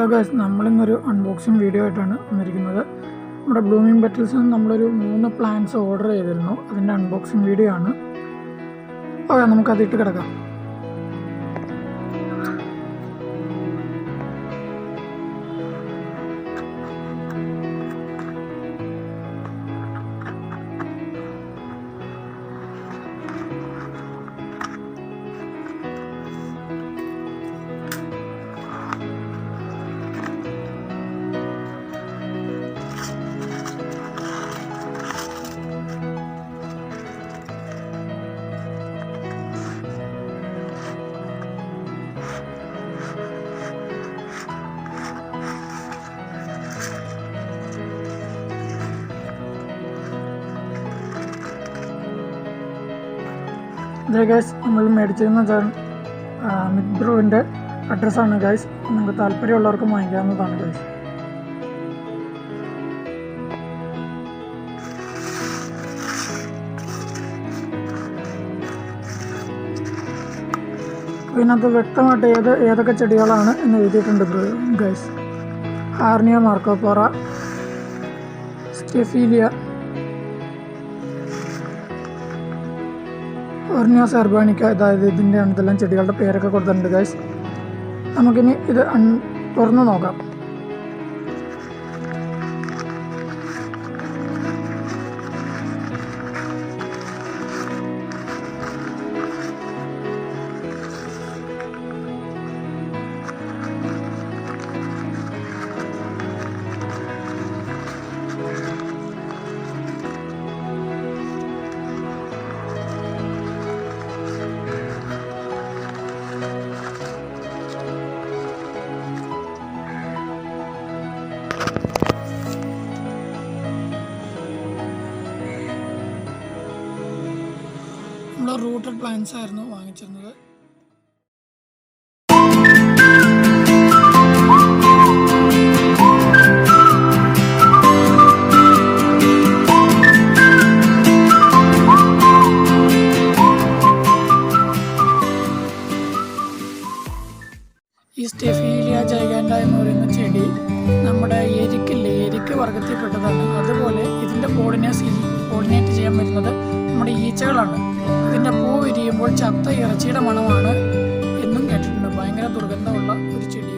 Hello guys, നമ്മളിന്നൊരു unboxing video ആയിട്ടാണ് വന്നിരിക്കുന്നത്. നമ്മുടെ ബ്ലൂമിംഗ് പെറ്റൽസിൽ നിന്ന് നമ്മളൊരു 3 പ്ലാന്റ്സ് ഓർഡർ ചെയ്തിരുന്നു. അതിൻ്റെ അൺബോക്സിങ് വീഡിയോ ആണ്. ഓക്കെ, നമുക്കതിട്ട് കിടക്കാം. ഇതേ ഗൈസ്, നമ്മൾ മേടിച്ചിരുന്ന അമിത് ബ്രോവിൻ്റെ അഡ്രസ്സാണ് ഗൈസ്. നിങ്ങൾക്ക് താല്പര്യമുള്ളവർക്ക് വാങ്ങിക്കാവുന്നതാണ് ഗൈസ്. ഇതിനകത്ത് വ്യക്തമായിട്ട് ഏതൊക്കെ ചെടികളാണ് എന്ന് എഴുതിയിട്ടുണ്ട് ഗൈസ്. ഹാർണിയ മാർക്കോപോറ, സ്റ്റെഫീലിയ, ഓർണിയോസ് അർബാനിക്ക, അതായത് ഇതിൻ്റെയാണ് ഇതെല്ലാം ചെടികളുടെ പേരൊക്കെ കൊടുത്തിട്ടുണ്ട് ഗൈസ്. നമുക്കിനി ഇത് തുറന്ന് നോക്കാം. നമ്മൾ റൂട്ടഡ് പ്ലാന്റ്സ് ആയിരുന്നു വാങ്ങിച്ചിരുന്നത്. ഈ സ്റ്റെഫീലിയ ജൈഗാൻഡ എന്ന് പറയുന്ന ചെടി നമ്മുടെ എരിക്ക് വർഗത്തിൽപ്പെട്ടതാണ്. അതുപോലെ ഇതിൻ്റെ പോളിനേറ്റ് ചെയ്യാൻ പറ്റുന്നത് നമ്മുടെ ഈച്ചകളാണ്. ഇതിൻ്റെ പൂ വിരിയുമ്പോൾ ചത്ത ഇറച്ചിയുടെ മണമാണ് എന്നും കേട്ടിട്ടുണ്ട്. ഭയങ്കര ദുർഗന്ധമുള്ള ഒരു ചെടി.